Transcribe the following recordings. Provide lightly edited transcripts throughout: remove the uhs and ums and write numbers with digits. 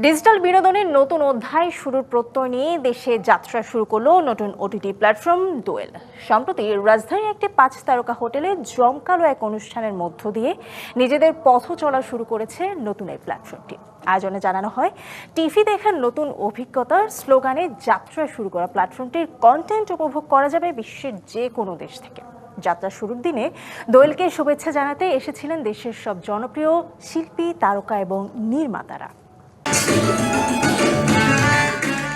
Digital বিনোদনের নতুন অধ্যায় শুরুর প্রত্যয় নিয়ে দেশে যাত্রা শুরু করলো নতুন ওটিটি প্ল্যাটফর্ম দোয়েল। সম্প্রতি রাজধানীর একটি 5 তারকা হোটেলে জমকালো এক অনুষ্ঠানের মধ্য দিয়ে নিজেদের পথ চলা শুরু করেছে নতুন এই প্ল্যাটফর্মটি। আয়োজনে জানানো হয়, টিভি দেখার নতুন অভিজ্ঞতার স্লোগানে যাত্রা শুরু করা প্ল্যাটফর্মটির কন্টেন্ট উপভোগ করা যাবে বিশ্বের যে কোনো দেশ থেকে। যাত্রা শুরুর দিনে দোয়েলকে শুভেচ্ছা জানাতে এসেছিলেন দেশের সব জনপ্রিয় শিল্পী, তারকা এবং নির্মাতারা।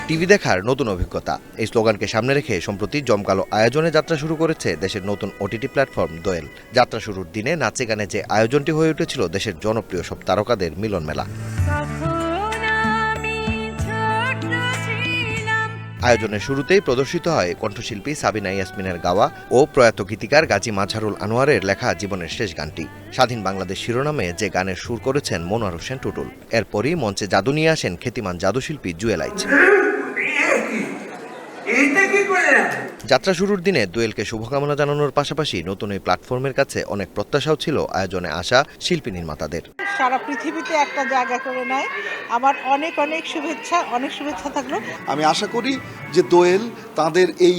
টিভি দেখার নতুন অভিজ্ঞতা, এই স্লোগানকে সামনে রেখে সম্প্রতি জমকালো আয়োজনে যাত্রা শুরু করেছে দেশের নতুন ওটিটি প্ল্যাটফর্ম দোয়েল। যাত্রা শুরুর দিনে নাচে গানে যে আয়োজনটি হয়ে উঠেছিল দেশের জনপ্রিয় সব তারকাদের মিলন মেলা। আয়োজনের শুরুতেই প্রদর্শিত হয় কণ্ঠশিল্পী সাবিনা ইয়াসমিনের গাওয়া ও প্রয়াত গীতিকার গাজী মাজহারুল আনোয়ারের লেখা জীবনের শেষ গানটি। স্বাধীন বাংলাদেশ শিরোনামে যে গানের সুর করেছেন মনোয়ার হোসেন টুটুল। এরপরই মঞ্চে জাদু নিয়ে আসেন খ্যাতিমান জাদুশিল্পী জুয়েল আইচ। যাত্রা শুরুর দিনে দোয়েলকে শুভকামনা জানানোর পাশাপাশি নতুন এই প্ল্যাটফর্মের কাছে অনেক প্রত্যাশাও ছিল আয়োজনে আসা শিল্পী নির্মাতাদের। সারা পৃথিবীতে একটা জায়গা করে নেয়, আমার অনেক অনেক শুভেচ্ছা থাকলো। আমি আশা করি যে দোয়েল তাদের এই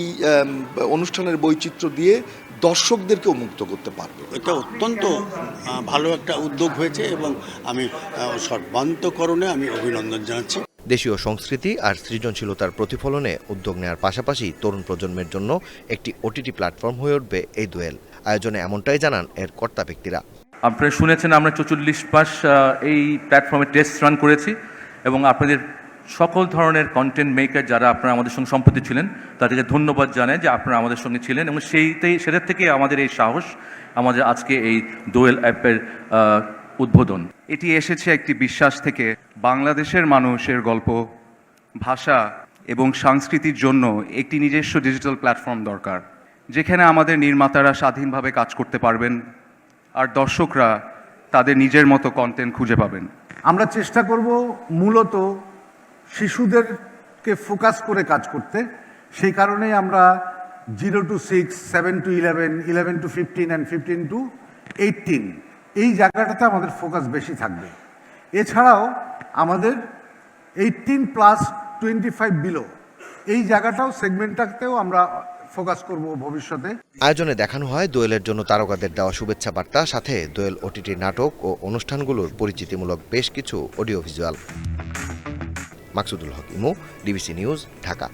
অনুষ্ঠানের বৈচিত্র্য দিয়ে দর্শকদেরকেও মুক্ত করতে পারবে। এটা অত্যন্ত ভালো একটা উদ্যোগ হয়েছে এবং আমি সর্বান্তকরণে আমি অভিনন্দন জানাচ্ছি। দেশীয় সংস্কৃতি আর সৃজনশীলতার প্রতিফলনে উদ্যোগ নেওয়ার পাশাপাশি তরুণ প্রজন্মের জন্য একটি ওটিটি প্ল্যাটফর্ম হয়ে উঠবে এই দোয়েল। আয়োজনে এমনটাই জানান এর কর্তা ব্যক্তিরা। আপনারা শুনেছেন, আমরা 44 মাস এই প্ল্যাটফর্মে টেস্ট রান করেছি এবং আপনাদের সকল ধরনের কন্টেন্ট মেকার যারা আপনারা আমাদের সঙ্গে সম্প্রতি ছিলেন তাদেরকে ধন্যবাদ জানাই যে আপনারা আমাদের সঙ্গে ছিলেন এবং সেটার থেকে আমাদের এই সাহস, আমাদের আজকে এই দোয়েল অ্যাপের উদ্বোধন। এটি এসেছে একটি বিশ্বাস থেকে, বাংলাদেশের মানুষের গল্প, ভাষা এবং সংস্কৃতির জন্য একটি নিজস্ব ডিজিটাল প্ল্যাটফর্ম দরকার, যেখানে আমাদের নির্মাতারা স্বাধীনভাবে কাজ করতে পারবেন আর দর্শকরা তাদের নিজের মতো কন্টেন্ট খুঁজে পাবেন। আমরা চেষ্টা করব মূলত শিশুদেরকে ফোকাস করে কাজ করতে। সেই কারণেই আমরা 0 to 6, 7 to 11, 11 to 15 and 15 to 18 এই জায়গাটাতে আমাদের ফোকাস বেশি থাকবে। এছাড়াও আমাদের 18+25 বিলো এই জায়গাটাও সেগমেন্টটাতেও আমরা ফোকাস করব ভবিষ্যতে। আয়োজনে দেখানো হয় দোয়েলের জন্য তারকাদের দেওয়া শুভেচ্ছা বার্তা, সাথে দোয়েল ওটিটি নাটক ও অনুষ্ঠানগুলোর পরিচিতিমূলক বেশ কিছু অডিও ভিজুয়াল। মাকসুদুল হক ইমু, ডিবিসি নিউজ, ঢাকা।